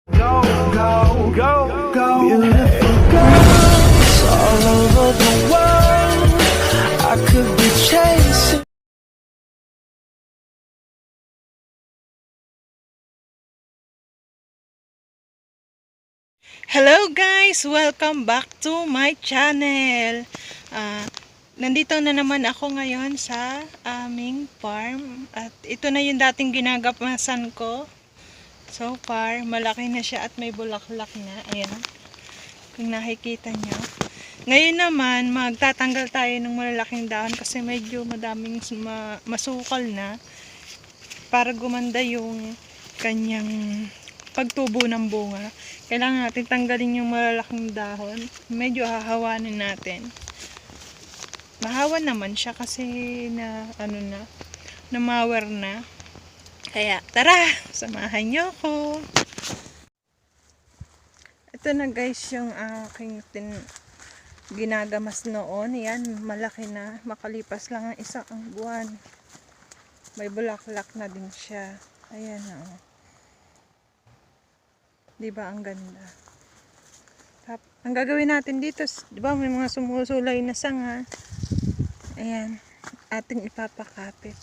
Go, go, go, go. Beautiful girls all over the world. I could be chasing. Hello guys! Welcome back to my channel. Ah, Nandito na naman ako ngayon sa aming farm. At ito na yung dating ginagapasan ko. So far, malaki na siya at may bulaklak na. Ayan. Kung nakikita nyo. Ngayon naman, magtatanggal tayo ng malalaking dahon kasi medyo madaming masukal na para gumanda yung kanyang pagtubo ng bunga. Kailangan natin tanggalin yung malalaking dahon. Medyo hahawanin natin. Mahawan naman siya kasi namawer na. Kaya tara, samahan niyo ako. Ito na guys yung aking ginagamas noon. Yan, malaki na. Makalipas lang ang isang buwan. May bulaklak na din siya. Ayan o. Diba ang ganda? Ang gagawin natin dito, diba may mga sumusulay na sanga. Ayan, ating ipapakapit.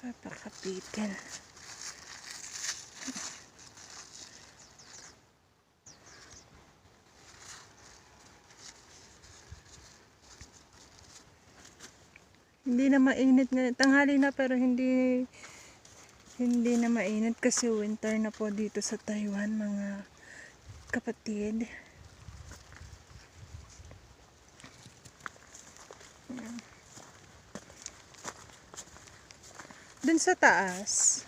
Papakapitin. Hindi na mainit ngayon. Tanghali na pero hindi na mainit kasi winter na po dito sa Taiwan, mga kapatid. Dun sa taas,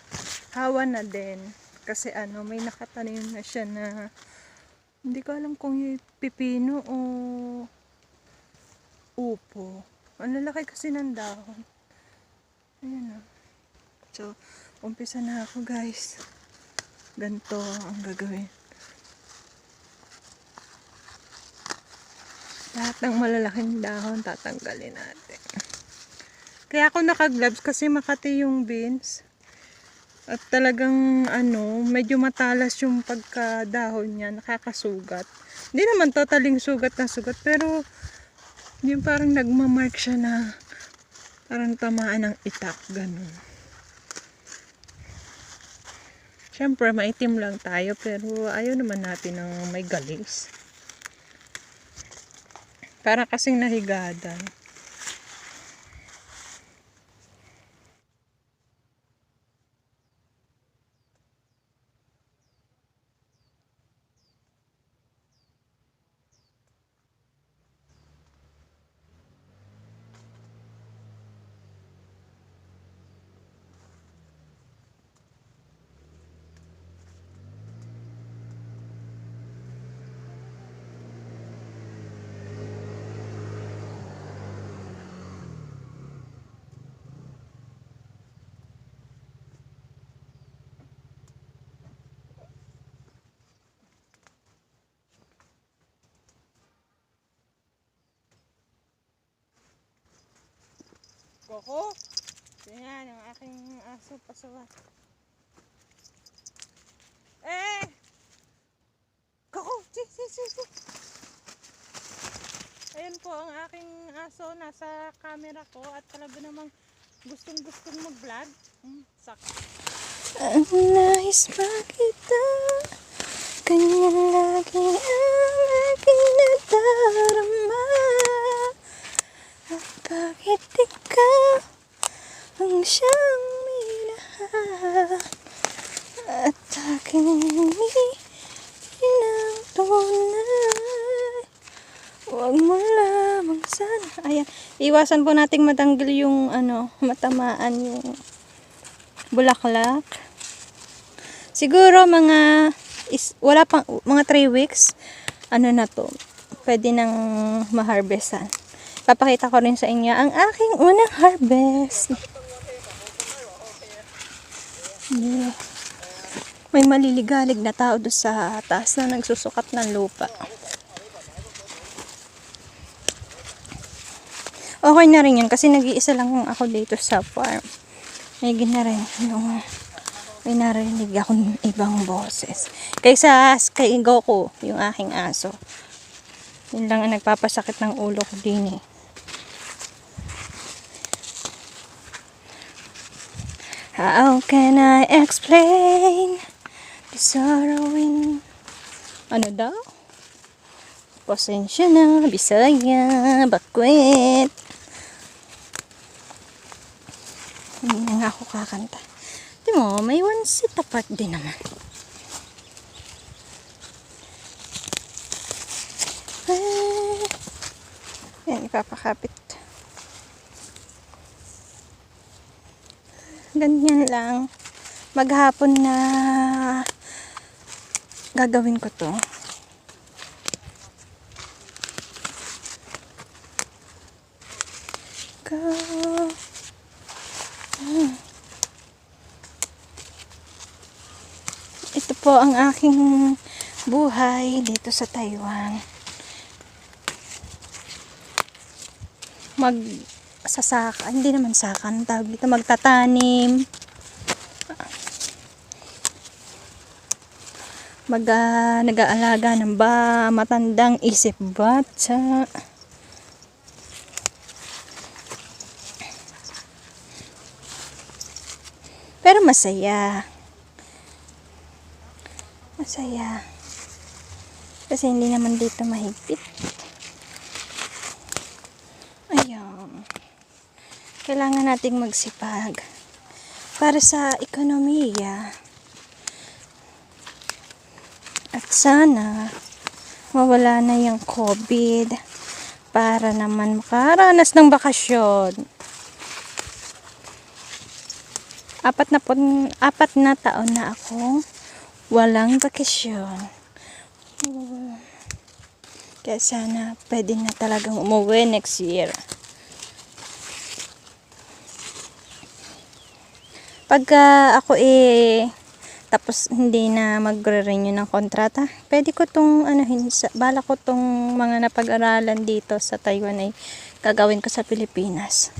hawa na din. Kasi may nakatanim na siya na hindi ko alam kung yung pipino o upo. Ang lalaki kasi ng dahon. Ayan o. So, umpisa na ako guys. Ganito ang gagawin. Lahat ng malalaking dahon tatanggalin natin. Kaya ako naka-gloves kasi makati yung beans. At talagang medyo matalas yung pagkadahon niya, nakakasugat. Hindi naman totaling sugat na sugat, pero yung parang nagmamark siya na parang tamaan ng itak, ganun. Siyempre, maitim lang tayo, pero ayaw naman natin ng may galis. Para kasing nahigadan. Koko, yan ang aking aso pasawa. Koko, si. Ayan po ang aking aso, nasa camera ko at talaga namang gustong mag-vlog. Ang nais makita, kanya lagi ang aking nadarama. At bakit ikaw ang siyang minahal at aking ng tunay. Huwag mo lamang sana. Ayan, iwasan po nating matanggal yung matamaan yung bulaklak. Siguro wala pang mga 3 weeks na to, pwede nang ma-harvestan. Papakita ko rin sa inyo ang aking unang harvest. Yeah. May maliligalig na tao doon sa taas na nagsusukat ng lupa. Okay na rin yun kasi nag-iisa lang ako dito sa farm. May gina rin yung may narinig akong ibang boses. Kaysa kay Goku, yung aking aso. Yun lang ang nagpapasakit ng ulo ko din eh. How can I explain the sorrowing... Ano daw? Pasensya na, Bisaya, bakwet. Hindi na nga ako kakanta. Di mo, may one seat apart din naman. Yan, ipapakapit. Ganyan lang. Maghapon na gagawin ko to. Go. Ito po ang aking buhay dito sa Taiwan. Magsasaka, hindi naman sakan, tawag dito, magtatanim. Nag-aalaga ng matandang isip bata. Pero masaya. Masaya. Kasi hindi naman dito mahigpit. Ayan. Kailangan nating magsipag para sa ekonomiya. At sana mawala na yung COVID para naman makaranas ng bakasyon. 4 na taon na akong walang bakasyon. Kaya sana pwede na talagang umuwi next year. Pagka ako tapos hindi na magre-renew ng kontrata, pwede ko tong bala ko tong mga napag-aralan dito sa Taiwan ay gagawin ko sa Pilipinas.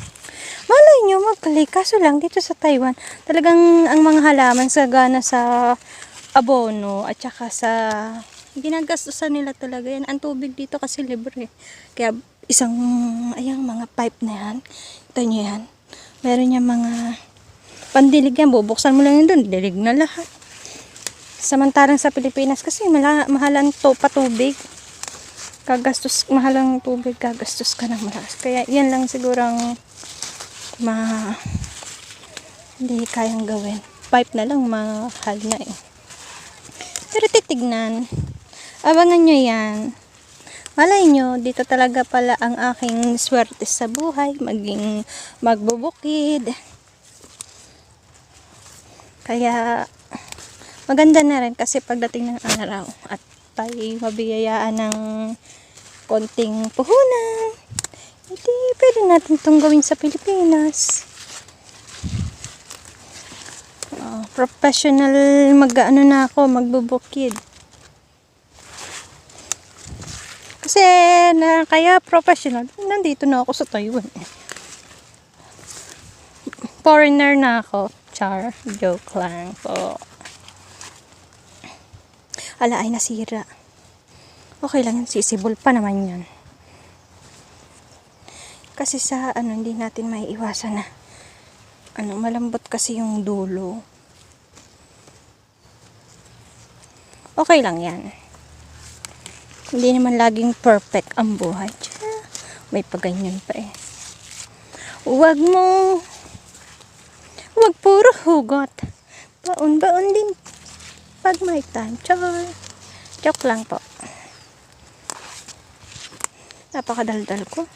Malay nyo mag-click, kaso lang dito sa Taiwan, talagang ang mga halaman sagana sa abono at saka sa ginagastusan nila talaga yan. Ang tubig dito kasi libre. Kaya mga pipe na yan, ito nyo yan, meron niya mga pandilig yan, bubuksan mo lang yun doon, dilig na lahat. Samantarang sa Pilipinas kasi mahalan patubig. Mahalang tubig, gagastos ka ng malakas. Kaya yan lang sigurang hindi kayang gawin. Pipe na lang, mahal na eh. Pero titignan. Abangan nyo yan. Malay nyo, dito talaga pala ang aking swerte sa buhay. Maging magbubukid. Kaya maganda na rin kasi pagdating ng araw at tayo mabiyayaan ng konting puhunan, hindi pwede natin itong gawin sa Pilipinas. Professional na ako, magbubukid. Kasi kaya professional, nandito na ako sa Taiwan. Foreigner na ako. Char, joke lang po. Ala ay nasira. Okay lang, sisibol pa naman yan. Kasi sa hindi natin maiiwasan na malambot kasi yung dulo. Okay lang yan. Hindi naman laging perfect ang buhay. May paganyan pa eh. Huwag puro hugot. Baon-baon din pag may time. Joke lang po. Napakadaldal ko.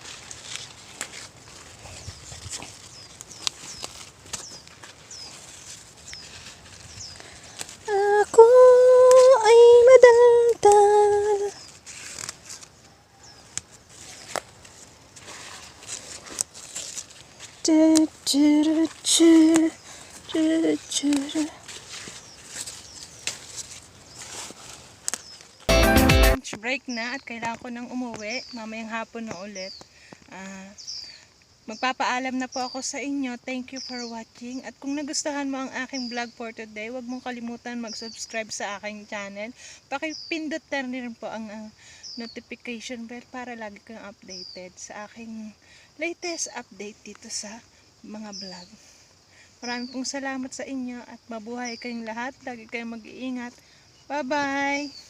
Ako ay madaldal. Lunch break na at kailangan ko nang umuwi. Mamayang hapon na ulit. Magpapaalam na po ako sa inyo. Thank you for watching. At kung nagustuhan mo ang aking vlog for today, huwag mong kalimutan mag-subscribe sa aking channel. Pakipindot na rin po ang notification bell para lagi kang updated sa aking latest update dito sa mga vlog. Maraming pong salamat sa inyo at mabuhay kayong lahat. Lagi kayong mag-iingat. Bye-bye!